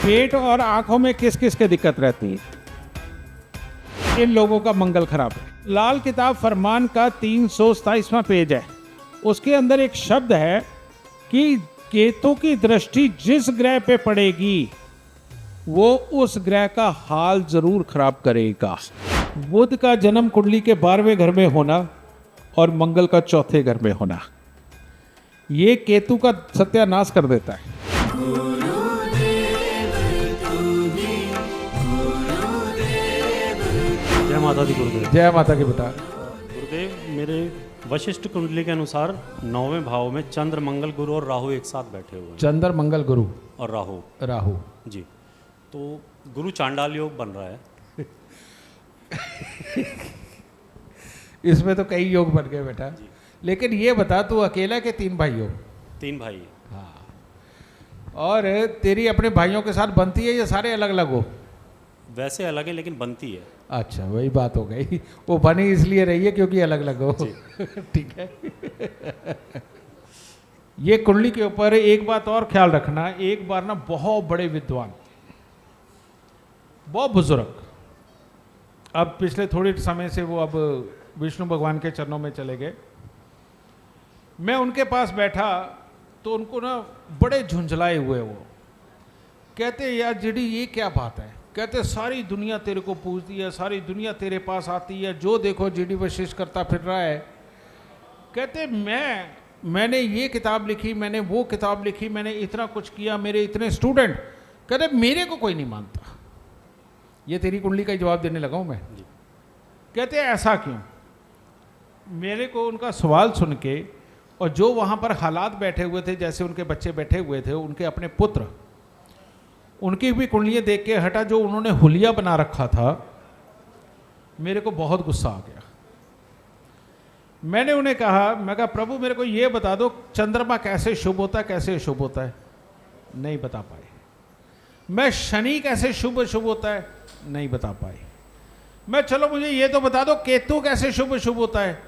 पेट और आंखों में किस किस की दिक्कत रहती है? इन लोगों का मंगल खराब है। लाल किताब फरमान का 327वां पेज है। उसके अंदर एक शब्द है कि केतु की दृष्टि जिस ग्रह पे पड़ेगी वो उस ग्रह का हाल जरूर खराब करेगा। बुध का जन्म कुंडली के 12वें घर में होना और मंगल का 4थे घर में होना, ये केतु का सत्यानाश कर देता है। जय माता दी गुरुदेव। जय माता की बेटा। गुरुदेव, मेरे वशिष्ठ कुंडली के अनुसार 9वें भाव में चंद्र मंगल गुरु और राहु एक साथ बैठे हुए हैं। चंद्र मंगल गुरु और राहु जी, तो गुरु चांडाल योग बन रहा है। इसमें तो कई योग बन गए बेटा, लेकिन ये बता तू अकेला के 3 भाई हो? 3 भाई। हाँ। और तेरी अपने भाइयों के साथ बनती है या सारे अलग अलग हो? वैसे अलग है लेकिन बनती है। अच्छा, वही बात हो गई, वो बनी इसलिए रही है क्योंकि अलग अलग हो। ठीक है। ये कुंडली के ऊपर एक बात और ख्याल रखना, एक बार ना बहुत बड़े विद्वान, बहुत बुजुर्ग, अब पिछले थोड़े समय से वो अब विष्णु भगवान के चरणों में चले गए, मैं उनके पास बैठा तो उनको ना बड़े झुंझलाए हुए वो कहते, यार जिडी ये क्या बात है? कहते सारी दुनिया तेरे को पूजती है, सारी दुनिया तेरे पास आती है, जो देखो जीडी वशिष्ठ करता फिर रहा है। कहते मैंने ये किताब लिखी, मैंने वो किताब लिखी, मैंने इतना कुछ किया, मेरे इतने स्टूडेंट, कहते मेरे को कोई नहीं मानता। ये तेरी कुंडली का जवाब देने लगा हूं मैं। कहते ऐसा क्यों? मेरे को उनका सवाल सुन के और जो वहाँ पर हालात बैठे हुए थे, जैसे उनके बच्चे बैठे हुए थे, उनके अपने पुत्र, उनकी भी कुंडलियाँ देख के हटा, जो उन्होंने हुलिया बना रखा था, मेरे को बहुत गुस्सा आ गया। मैंने उन्हें कहा, मैं कहा प्रभु मेरे को ये बता दो चंद्रमा कैसे शुभ होता है, कैसे अशुभ होता है? नहीं बता पाए। मैं शनि कैसे शुभ अशुभ होता है? नहीं बता पाए। मैं चलो मुझे ये तो बता दो केतु कैसे शुभ अशुभ होता है?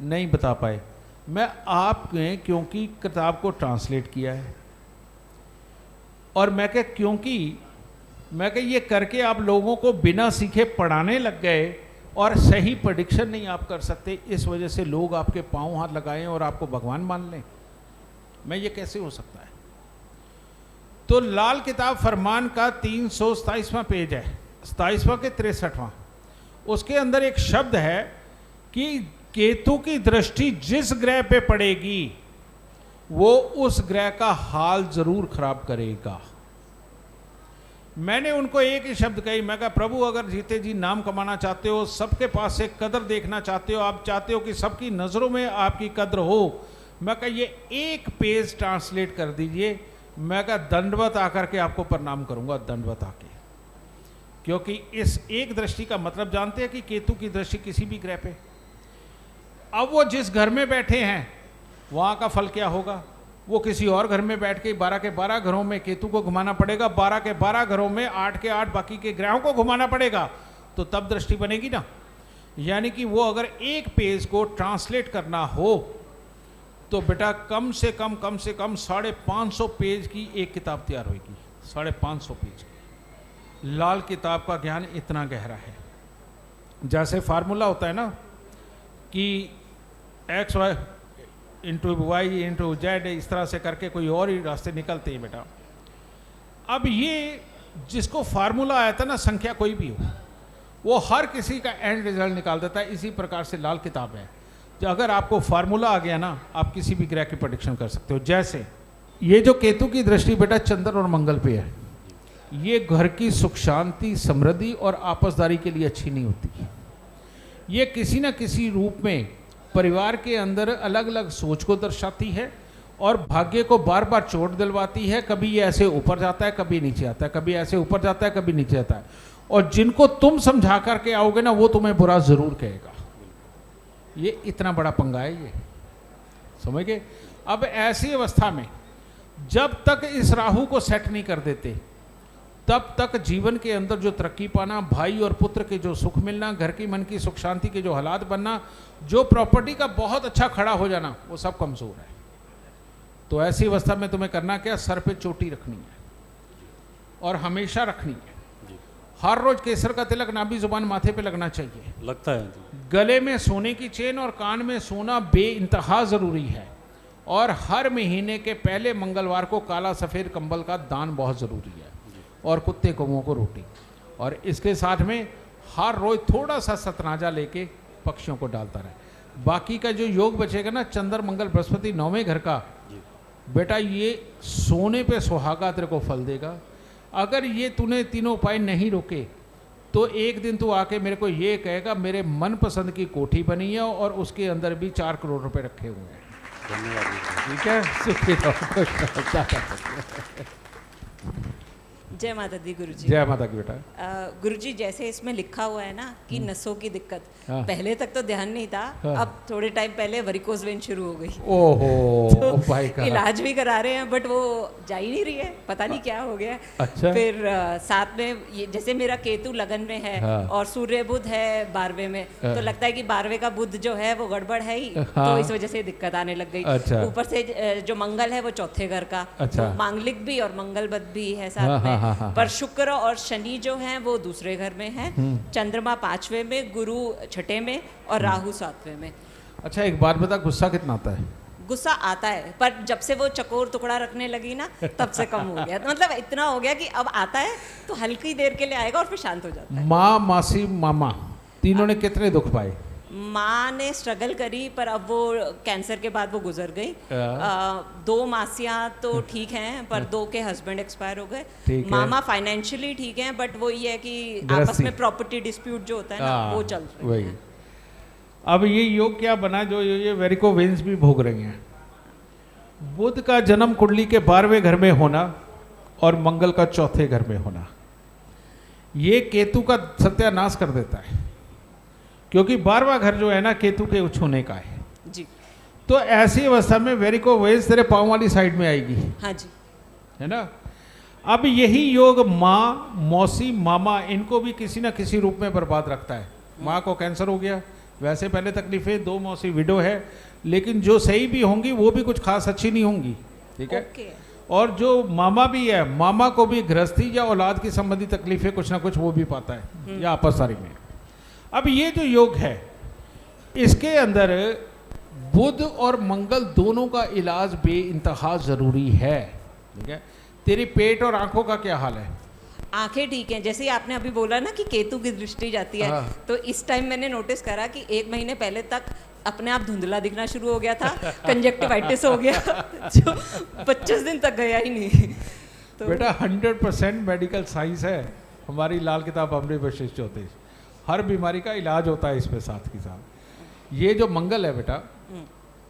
नहीं बता पाए। मैं आपने क्योंकि किताब को ट्रांसलेट किया है, और मैं कह क्योंकि मैं कह ये करके आप लोगों को बिना सीखे पढ़ाने लग गए और सही प्रेडिक्शन नहीं आप कर सकते, इस वजह से लोग आपके पांव हाथ लगाएं और आपको भगवान मान लें। मैं ये कैसे हो सकता है? तो लाल किताब फरमान का 327वां पेज है, 27वां के 63वां, उसके अंदर एक शब्द है कि केतु की दृष्टि जिस ग्रह पे पड़ेगी वो उस ग्रह का हाल जरूर खराब करेगा। मैंने उनको एक ही शब्द कही, मैं कहा प्रभु अगर जीते जी नाम कमाना चाहते हो, सबके पास से कदर देखना चाहते हो, आप चाहते हो कि सबकी नज़रों में आपकी कदर हो, मैं कहा ये एक पेज ट्रांसलेट कर दीजिए। मैं कहा दंडवत आकर के आपको प्रणाम करूंगा, दंडवत आके, क्योंकि इस एक दृष्टि का मतलब जानते हैं कि केतु की दृष्टि किसी भी ग्रह पे, अब वो जिस घर में बैठे हैं वहाँ का फल क्या होगा? वो किसी और घर में बैठ के 12 के 12 घरों में केतु को घुमाना पड़ेगा, 12 के 12 घरों में 8 के 8 बाकी के ग्रहों को घुमाना पड़ेगा, तो तब दृष्टि बनेगी ना। यानी कि वो अगर एक पेज को ट्रांसलेट करना हो तो बेटा कम से कम 550 पेज की एक किताब तैयार होगी, 550 पेज की। लाल किताब का ज्ञान इतना गहरा है, जैसे फार्मूला होता है ना कि x y into y into z, इस तरह से करके कोई और ही रास्ते निकलते हैं बेटा। अब ये जिसको फार्मूला आया था ना, संख्या कोई भी हो, वो हर किसी का एंड रिजल्ट निकाल देता है। इसी प्रकार से लाल किताब है, जो अगर आपको फार्मूला आ गया ना, आप किसी भी ग्रह की प्रेडिक्शन कर सकते हो। जैसे ये जो केतु की दृष्टि बेटा चंद्र और मंगल पे है, ये घर की सुख शांति समृद्धि और आपसदारी के लिए अच्छी नहीं होती। ये किसी न किसी रूप में परिवार के अंदर अलग अलग सोच को दर्शाती है और भाग्य को बार बार चोट दिलवाती है। कभी ये ऐसे ऊपर जाता है, कभी नीचे आता है, कभी ऐसे ऊपर जाता है, कभी नीचे आता है, और जिनको तुम समझा करके आओगे ना, वो तुम्हें बुरा जरूर कहेगा। ये इतना बड़ा पंगा है, ये समझ गए? अब ऐसी अवस्था में जब तक इस राहु को सेट नहीं कर देते, तब तक जीवन के अंदर जो तरक्की पाना, भाई और पुत्र के जो सुख मिलना, घर की मन की सुख शांति के जो हालात बनना, जो प्रॉपर्टी का बहुत अच्छा खड़ा हो जाना, वो सब कमजोर है। तो ऐसी अवस्था में तुम्हें करना क्या? सर पे चोटी रखनी है। और हमेशा रखनी है। जी। हर रोज केसर का तिलक नाभि जुबान माथे पे लगना चाहिए। लगता है जी। गले में सोने की चेन और कान में सोना बेइंतहा ज़रूरी है। और हर महीने के पहले मंगलवार को काला सफ़ेद कंबल का दान बहुत ज़रूरी है। और कुत्ते कौओं को रोटी। और इसके साथ में हर रोज थोड़ा सा सतनाजा लेके पक्षियों को डालता रहे। बाकी का जो योग बचेगा ना, चंद्र मंगल बृहस्पति 9वें घर का, बेटा ये सोने पे सुहागा तेरे को फल देगा। अगर ये तूने तीनों उपाय नहीं रोके तो एक दिन तू आके मेरे को ये कहेगा मेरे मनपसंद की कोठी बनी है और उसके अंदर भी 4 करोड़ रुपए रखे हुए हैं। धन्यवाद जी। ठीक है, सुखी रहो, खुश रहो, क्या कर सकते हैं। जय माता दी गुरुजी। जय माता की बेटा। गुरुजी जैसे इसमें लिखा हुआ है ना कि नसों की दिक्कत, हाँ। पहले तक तो ध्यान नहीं था। हाँ। अब थोड़े टाइम पहले वेरिकोज वेन शुरू हो गई। ओहो भाई का इलाज भी करा रहे हैं बट वो जा ही नहीं रही है, पता नहीं क्या हो गया है। अच्छा। फिर साथ में ये जैसे मेरा केतु लगन में है हाँ। और सूर्य बुध है 12वें में, हाँ। तो लगता है कि 12वें का बुध जो है वो गड़बड़ है ही, हाँ। तो इस वजह से दिक्कत आने लग गई। अच्छा। ऊपर से जो मंगल है वो चौथे घर का, अच्छा। तो मांगलिक भी और मंगल बुध भी है हाँ, साथ हाँ, हाँ, में। हाँ। पर शुक्र और शनि जो हैं वो दूसरे घर में है, चंद्रमा 5वें में, गुरु 6ठे में और राहु 7वें में। अच्छा एक बात बता, गुस्सा कितना आता है? गुस्सा आता है पर जब से वो चकोर टुकड़ा रखने लगी ना तब से कम हो गया। मतलब इतना हो गया कि अब आता है तो हल्की देर के लिए आएगा और फिर शांत हो जाता है। माँ, मासी, मामा तीनों ने कितने दुख पाए? माँ ने स्ट्रगल करी पर अब वो कैंसर के बाद वो गुजर गई। 2 मासियाँ तो ठीक हैं पर 2 के हस्बैंड एक्सपायर हो ठीक गए। है। मामा फाइनेंशियली ठीक हैं बट वो ये है कि आपस गृहस्थी। में प्रॉपर्टी डिस्प्यूट जो होता है ना हाँ, वो चल रही वही। है। अब ये योग क्या बना जो ये वेरिको वेन्स भी भोग रही हैं। बुध का जन्म कुंडली के 12वें घर में होना और मंगल का चौथे घर में होना, ये केतु का सत्यानाश कर देता है। क्योंकि 12वां घर जो है ना केतु के छूने का है। जी तो ऐसी अवस्था में वेरिको वेन्स तेरे पाँव वाली साइड में आएगी, हाँ जी। है ना। अब यही योग माँ, मौसी, मामा इनको भी किसी ना किसी रूप में बर्बाद रखता है। माँ को कैंसर हो गया, वैसे पहले तकलीफें, 2 मौसी विडो है, लेकिन जो सही भी होंगी वो भी कुछ खास अच्छी नहीं होंगी। ठीक है। ओके। और जो मामा भी है, मामा को भी गृहस्थी या औलाद की संबंधी तकलीफें कुछ ना कुछ वो भी पाता है या आपससारी में। अब ये जो योग है इसके अंदर बुध और मंगल दोनों का इलाज बेइंतहा जरूरी है। ठीक है। तेरी पेट और आंखों का क्या हाल है? आंखें ठीक हैं, जैसे ही आपने अभी बोला ना कि केतु की दृष्टि जाती है, हाँ। तो इस टाइम मैंने नोटिस करा कि 1 महीने पहले तक अपने आप धुंधला दिखना शुरू हो गया था, कंजक्टिवाइटिस हो गया जो 25 दिन तक गया ही नहीं। तो बेटा 100% मेडिकल साइंस है। हमारी लाल किताब अमृत वशिष्ठ ज्योतिष, हर बीमारी का इलाज होता है इसमें साथ के साथ। ये जो मंगल है बेटा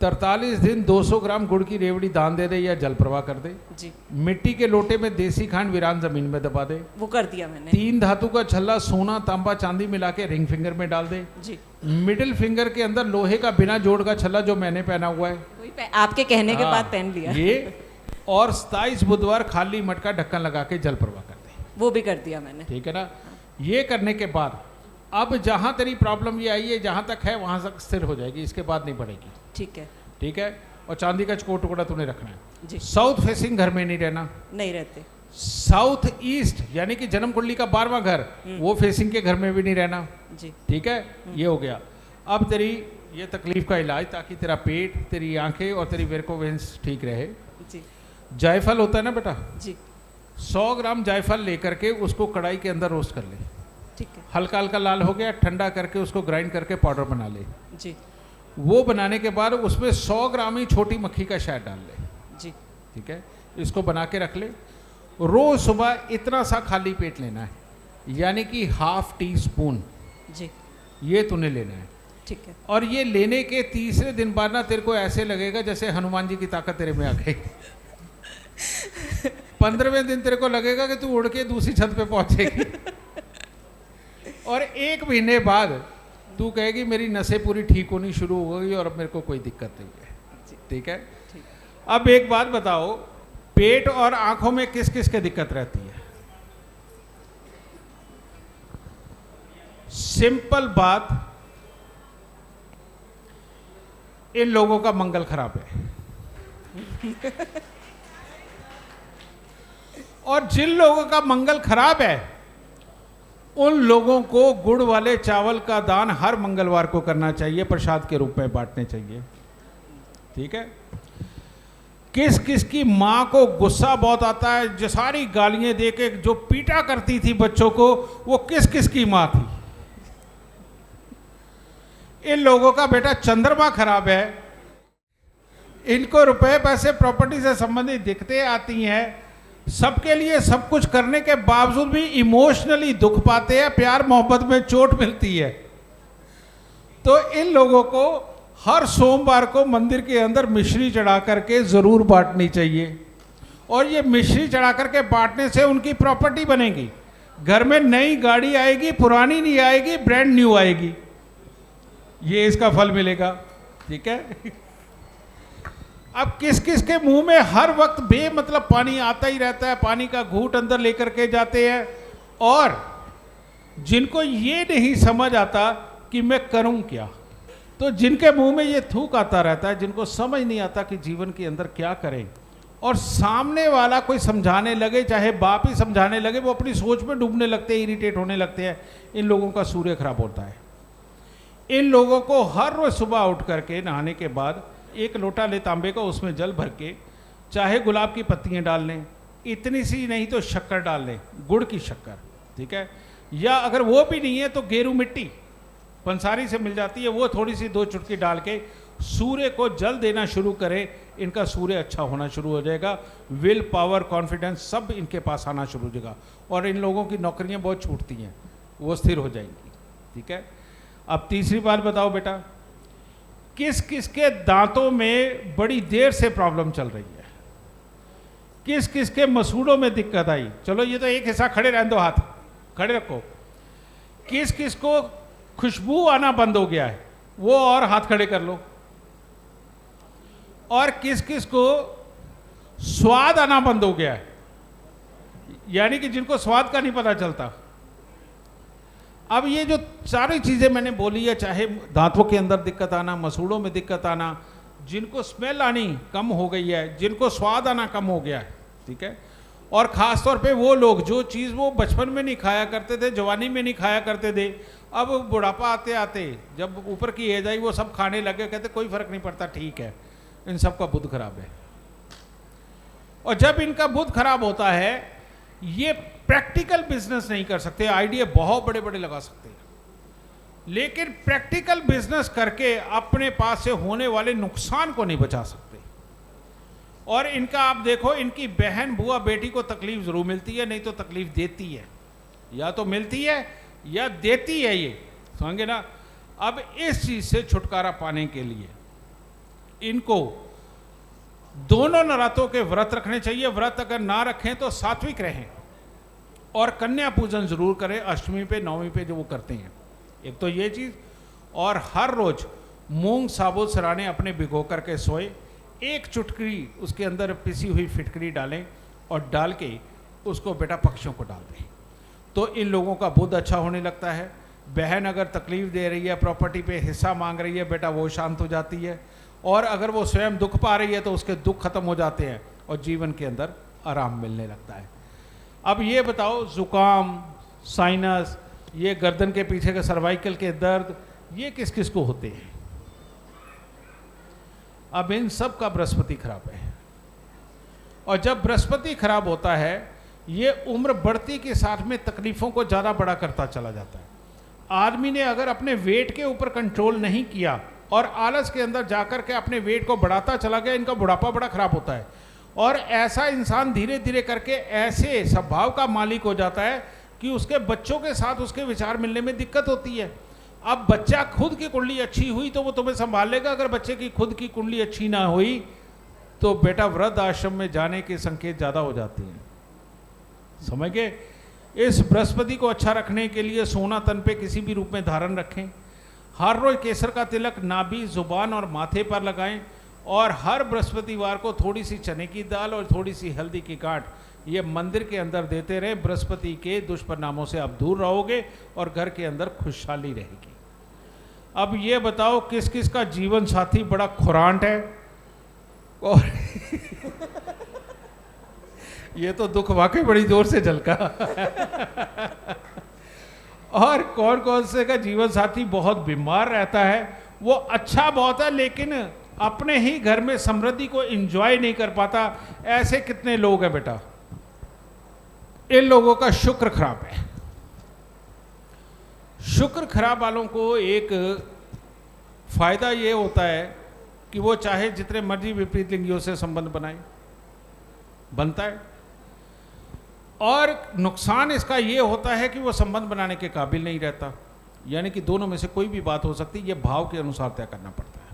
43 दिन 200 ग्राम गुड़ की रेवड़ी दान दे दे या जल प्रवाह कर दे। जी मिट्टी के लोटे में देसी खांड वीरान जमीन में दबा दे। वो कर दिया मैंने। 3 धातु का छल्ला सोना, तांबा, चांदी मिला के रिंग फिंगर में डाल दे। जी मिडिल फिंगर के अंदर लोहे का बिना जोड़ का छल्ला जो मैंने पहना हुआ है वही आपके कहने के बाद पहन लिया। ये, और 27 बुधवार खाली मटका ढक्कन लगा के जल प्रवाह कर दे। वो भी कर दिया मैंने। ठीक है ना। ये करने के बाद अब जहां तेरी प्रॉब्लम ये आई है जहां तक है वहां तक स्थिर हो जाएगी, इसके बाद नहीं बढ़ेगी। ठीक है। ठीक है। और चांदी का चकोर टुकड़ा तूने रखना है। जी साउथ फेसिंग घर में नहीं रहना। नहीं रहते। साउथ ईस्ट यानी कि जन्म कुंडली का 12वां घर वो फेसिंग के घर में भी नहीं रहना। जी ठीक है। ये हो गया। अब तेरी ये तकलीफ का इलाज, ताकि तेरा पेट, तेरी आंखें और तेरी वेरिको वेन्स ठीक रहे। जी जायफल होता है ना बेटा, जी 100 ग्राम जायफल लेकर के उसको कढ़ाई के अंदर रोस्ट कर ले। ठीक है। हल्का हल्का लाल हो गया, ठंडा करके उसको ग्राइंड करके पाउडर बना ले। जी वो बनाने के बाद उसमें 100 ग्राम ही छोटी मक्खी का शहद डाल ले। जी ठीक है। इसको बना के रख ले। रोज सुबह इतना सा खाली पेट लेना है, यानी कि ½ टीस्पून जी ये तूने लेना है। ठीक है। और ये लेने के तीसरे दिन बाद ना तेरे को ऐसे लगेगा जैसे हनुमान जी की ताकत तेरे में आ गई। 15वें दिन तेरे को लगेगा कि तू उड़ के दूसरी छत पे पहुंचेगी। और 1 महीने बाद तू कहेगी मेरी नसें पूरी ठीक होनी शुरू हो गई और अब मेरे को कोई दिक्कत नहीं है। ठीक है। अब एक बात बताओ, पेट और आंखों में किस किस की दिक्कत रहती है? सिंपल बात, इन लोगों का मंगल खराब है। और जिन लोगों का मंगल खराब है उन लोगों को गुड़ वाले चावल का दान हर मंगलवार को करना चाहिए, प्रसाद के रूप में बांटने चाहिए। ठीक है। किस किस की माँ को गुस्सा बहुत आता है, जो सारी गालियां दे के जो पीटा करती थी बच्चों को, वो किस किस की माँ थी? इन लोगों का बेटा चंद्रमा खराब है, इनको रुपए पैसे प्रॉपर्टी से संबंधित दिक्कतें आती हैं, सबके लिए सब कुछ करने के बावजूद भी इमोशनली दुख पाते हैं, प्यार मोहब्बत में चोट मिलती है। तो इन लोगों को हर सोमवार को मंदिर के अंदर मिश्री चढ़ा करके जरूर बांटनी चाहिए। और ये मिश्री चढ़ा करके बांटने से उनकी प्रॉपर्टी बनेगी, घर में नई गाड़ी आएगी, पुरानी नहीं आएगी, ब्रांड न्यू आएगी, ये इसका फल मिलेगा। ठीक है। अब किस किस के मुंह में हर वक्त बेमतलब पानी आता ही रहता है, पानी का घूंट अंदर लेकर के जाते हैं, और जिनको ये नहीं समझ आता कि मैं करूं क्या, तो जिनके मुंह में ये थूक आता रहता है, जिनको समझ नहीं आता कि जीवन के अंदर क्या करें, और सामने वाला कोई समझाने लगे, चाहे बाप ही समझाने लगे, वो अपनी सोच में डूबने लगते हैं, इरिटेट होने लगते हैं। इन लोगों का सूर्य खराब होता है। इन लोगों को हर रोज सुबह उठ करके नहाने के बाद एक लोटा ले तांबे का, उसमें जल भर के चाहे गुलाब की पत्तियां डाल लें, इतनी सी नहीं तो शक्कर डाल लें, गुड़ की शक्कर। ठीक है। या अगर वो भी नहीं है तो गेरू मिट्टी पंसारी से मिल जाती है, वो थोड़ी सी 2 चुटकी डाल के सूर्य को जल देना शुरू करें, इनका सूर्य अच्छा होना शुरू हो जाएगा। विल पावर, कॉन्फिडेंस सब इनके पास आना शुरू हो जाएगा, और इन लोगों की नौकरियां बहुत छूटती हैं, वो स्थिर हो जाएंगी। ठीक है। अब तीसरी बात बताओ बेटा, किस किस के दांतों में बड़ी देर से प्रॉब्लम चल रही है, किस किस के मसूड़ों में दिक्कत आई? चलो ये तो एक हिस्सा खड़े रहने दो, हाथ खड़े रखो। किस किस को खुशबू आना बंद हो गया है, वो और हाथ खड़े कर लो। और किस किस को स्वाद आना बंद हो गया है, यानी कि जिनको स्वाद का नहीं पता चलता। अब ये जो सारी चीजें मैंने बोली है, चाहे दांतों के अंदर दिक्कत आना, मसूड़ों में दिक्कत आना, जिनको स्मेल आनी कम हो गई है, जिनको स्वाद आना कम हो गया है। ठीक है। और ख़ास तौर पे वो लोग जो चीज़ वो बचपन में नहीं खाया करते थे, जवानी में नहीं खाया करते थे, अब बुढ़ापा आते आते जब ऊपर की एज आई वो सब खाने लगे, कहते कोई फर्क नहीं पड़ता, ठीक है। इन सब का बुद्ध खराब है। और जब इनका बुद्ध खराब होता है, ये प्रैक्टिकल बिजनेस नहीं कर सकते, आइडिया बहुत बड़े बड़े लगा सकते हैं, लेकिन प्रैक्टिकल बिजनेस करके अपने पास से होने वाले नुकसान को नहीं बचा सकते। और इनका आप देखो, इनकी बहन बुआ बेटी को तकलीफ जरूर मिलती है, नहीं तो तकलीफ देती है, या तो मिलती है या देती है, ये समझे ना। अब इस चीज से छुटकारा पाने के लिए इनको दोनों नरातों के व्रत रखने चाहिए। व्रत अगर ना रखें तो सात्विक रहें, और कन्या पूजन जरूर करें अष्टमी पे नवमी पे जो वो करते हैं, एक तो ये चीज। और हर रोज मूंग साबुत सराने अपने भिगो करके सोए, 1 चुटकी उसके अंदर पिसी हुई फिटकरी डालें, और डाल के उसको बेटा पक्षियों को डाल दें, तो इन लोगों का बुद्ध अच्छा होने लगता है। बहन अगर तकलीफ दे रही है, प्रॉपर्टी पे हिस्सा मांग रही है, बेटा वो शांत हो जाती है। और अगर वो स्वयं दुख पा रही है तो उसके दुख खत्म हो जाते हैं, और जीवन के अंदर आराम मिलने लगता है। अब ये बताओ, जुकाम, साइनस, ये गर्दन के पीछे के सर्वाइकल के दर्द, ये किस किस को होते हैं? अब इन सब का बृहस्पति खराब है, और जब बृहस्पति खराब होता है, ये उम्र बढ़ती के साथ में तकलीफों को ज़्यादा बड़ा करता चला जाता है। आदमी ने अगर अपने वेट के ऊपर कंट्रोल नहीं किया और आलस के अंदर जाकर के अपने वेट को बढ़ाता चला गया, इनका बुढ़ापा बड़ा खराब होता है। और ऐसा इंसान धीरे धीरे करके ऐसे स्वभाव का मालिक हो जाता है कि उसके बच्चों के साथ उसके विचार मिलने में दिक्कत होती है। अब बच्चा खुद की कुंडली अच्छी हुई तो वो तुम्हें संभाल लेगा, अगर बच्चे की खुद की कुंडली अच्छी ना हुई तो बेटा वृद्ध आश्रम में जाने के संकेत ज़्यादा हो जाते हैं। समझ गए? इस बृहस्पति को अच्छा रखने के लिए सोना तन पे किसी भी रूप में धारण रखें, हर रोज केसर का तिलक नाभि, जुबान और माथे पर लगाएं, और हर बृहस्पतिवार को थोड़ी सी चने की दाल और थोड़ी सी हल्दी की गांठ ये मंदिर के अंदर देते रहे। बृहस्पति के दुष्परिणामों से आप दूर रहोगे और घर के अंदर खुशहाली रहेगी। अब ये बताओ, किस किस का जीवन साथी बड़ा खुरांट है और ये तो दुख वाकई बड़ी जोर से झलका। और कौन कौन से का जीवन साथी बहुत बीमार रहता है, वो अच्छा बहुत है लेकिन अपने ही घर में समृद्धि को एंजॉय नहीं कर पाता। ऐसे कितने लोग हैं बेटा? इन लोगों का शुक्र खराब है। शुक्र खराब वालों को एक फायदा ये होता है कि वो चाहे जितने मर्जी विपरीत लिंगियों से संबंध बनाए, बनता है। और नुकसान इसका ये होता है कि वो संबंध बनाने के काबिल नहीं रहता, यानी कि दोनों में से कोई भी बात हो सकती है, ये भाव के अनुसार तय करना पड़ता है।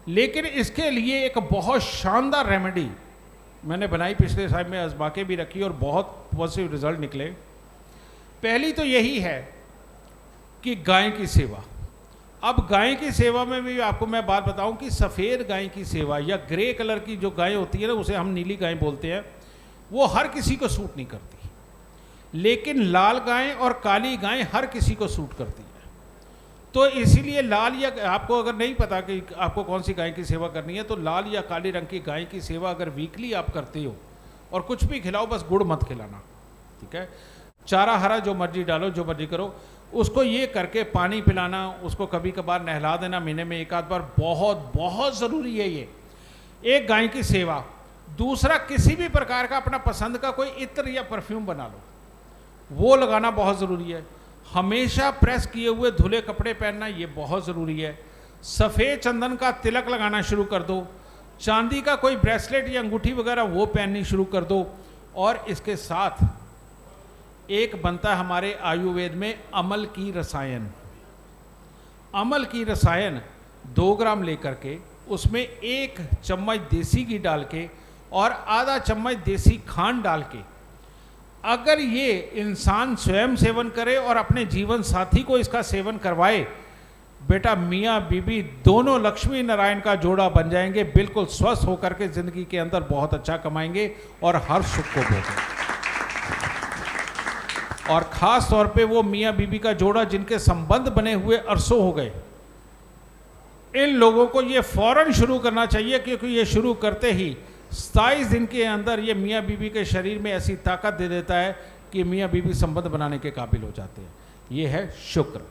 लेकिन इसके लिए एक बहुत शानदार रेमेडी मैंने बनाई, पिछले साल में आजमा के भी रखी और बहुत पॉजिटिव रिजल्ट निकले। पहली तो यही है कि गाय की सेवा। अब गाय की सेवा में भी आपको मैं बात बताऊं कि सफ़ेद गाय की सेवा या ग्रे कलर की जो गाय होती है ना, उसे हम नीली गाय बोलते हैं, वो हर किसी को सूट नहीं करती। लेकिन लाल गाय और काली गाय हर किसी को सूट करती है। तो इसीलिए लाल या, आपको अगर नहीं पता कि आपको कौन सी गाय की सेवा करनी है, तो लाल या काली रंग की गाय की सेवा अगर वीकली आप करते हो, और कुछ भी खिलाओ, बस गुड़ मत खिलाना, ठीक है? चारा हरा जो मर्जी डालो, जो मर्जी करो, उसको ये करके पानी पिलाना, उसको कभी कभार नहला देना महीने में एक आध बार, बहुत बहुत ज़रूरी है ये एक गाय की सेवा। दूसरा, किसी भी प्रकार का अपना पसंद का कोई इत्र या परफ्यूम बना लो, वो लगाना बहुत ज़रूरी है। हमेशा प्रेस किए हुए धुले कपड़े पहनना, ये बहुत ज़रूरी है। सफ़ेद चंदन का तिलक लगाना शुरू कर दो। चांदी का कोई ब्रेसलेट या अंगूठी वगैरह वो पहननी शुरू कर दो। और इसके साथ एक बनता है हमारे आयुर्वेद में अमल की रसायन। अमल की रसायन 2 ग्राम लेकर के उसमें 1 चम्मच देसी घी डाल के और आधा चम्मच देसी खांड डाल के, अगर ये इंसान स्वयं सेवन करे और अपने जीवन साथी को इसका सेवन करवाए, बेटा मियाँ बीबी दोनों लक्ष्मी नारायण का जोड़ा बन जाएंगे, बिल्कुल स्वस्थ होकर के जिंदगी के अंदर बहुत अच्छा कमाएंगे और हर सुख को भोगेंगे। और ख़ास तौर पे वो मियाँ बीबी का जोड़ा जिनके संबंध बने हुए अरसों हो गए, इन लोगों को ये फौरन शुरू करना चाहिए, क्योंकि ये शुरू करते ही 27 दिन के अंदर ये मियाँ बीबी के शरीर में ऐसी ताकत दे देता है कि मियाँ बीबी संबंध बनाने के काबिल हो जाते हैं। ये है शुक्र।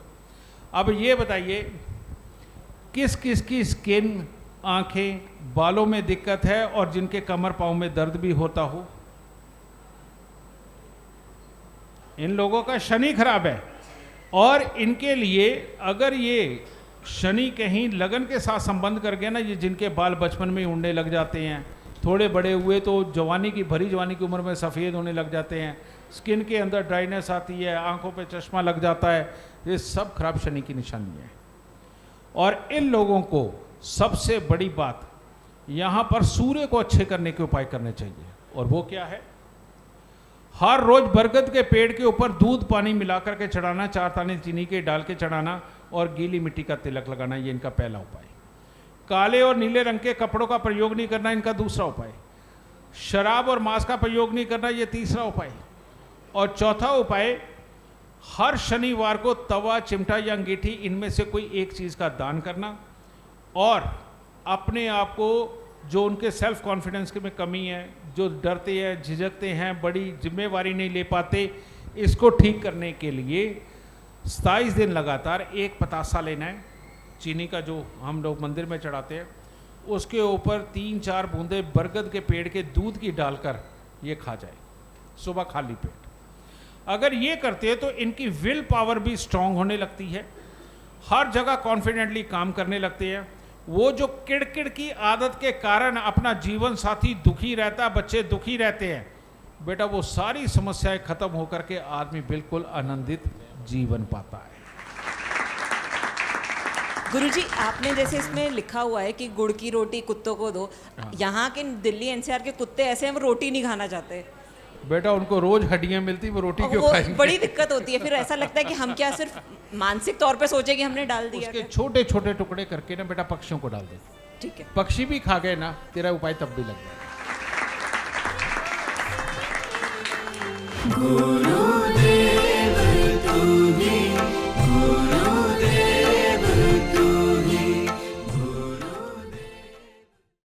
अब ये बताइए, किस किस की स्किन, आंखें, बालों में दिक्कत है और जिनके कमर पाँव में दर्द भी होता हो? इन लोगों का शनि खराब है, और इनके लिए अगर ये शनि कहीं लगन के साथ संबंध कर गया ना, ये जिनके बाल बचपन में ही उड़ने लग जाते हैं, थोड़े बड़े हुए तो जवानी की भरी जवानी की उम्र में सफ़ेद होने लग जाते हैं, स्किन के अंदर ड्राइनेस आती है, आंखों पे चश्मा लग जाता है, ये सब खराब शनि की निशानी है। और इन लोगों को सबसे बड़ी बात, यहाँ पर सूर्य को अच्छे करने के उपाय करने चाहिए। और वो क्या है? हर रोज बरगद के पेड़ के ऊपर दूध पानी मिलाकर के चढ़ाना, 4 दाने चीनी के डाल के चढ़ाना और गीली मिट्टी का तिलक लगाना, ये इनका पहला उपाय। काले और नीले रंग के कपड़ों का प्रयोग नहीं करना, इनका दूसरा उपाय। शराब और मांस का प्रयोग नहीं करना, ये तीसरा उपाय। और चौथा उपाय, हर शनिवार को तवा, चिमटा या अंगीठी, इनमें से कोई एक चीज़ का दान करना। और अपने आप को, जो उनके सेल्फ कॉन्फिडेंस में कमी है, जो डरते हैं, झिझकते हैं, बड़ी जिम्मेवारी नहीं ले पाते, इसको ठीक करने के लिए 27 दिन लगातार एक पतासा लेना है, चीनी का जो हम लोग मंदिर में चढ़ाते हैं, उसके ऊपर 3-4 बूंदे बरगद के पेड़ के दूध की डालकर ये खा जाए सुबह खाली पेट। अगर ये करते हैं तो इनकी विल पावर भी स्ट्रांग होने लगती है, हर जगह कॉन्फिडेंटली काम करने लगते हैं। वो जो किड़किड़ की आदत के कारण अपना जीवन साथी दुखी रहता, बच्चे दुखी रहते हैं, बेटा वो सारी समस्याएं खत्म होकर के आदमी बिल्कुल आनंदित जीवन पाता है। गुरुजी, आपने जैसे इसमें लिखा हुआ है कि गुड़ की रोटी कुत्तों को दो, यहाँ के दिल्ली एनसीआर के कुत्ते ऐसे हैं, वो रोटी नहीं खाना चाहते। बेटा उनको रोज हड्डियां मिलती, वो रोटी क्यों वो खाएंगे? बड़ी दिक्कत होती है। फिर ऐसा लगता है कि हम क्या सिर्फ मानसिक तौर पे सोचे कि हमने डाल दिया उसके क्या? छोटे छोटे टुकड़े करके ना बेटा पक्षियों को डाल दे। ठीक है, पक्षी भी खा गए ना, तेरा उपाय तब भी लग गया। गुरुदेव तू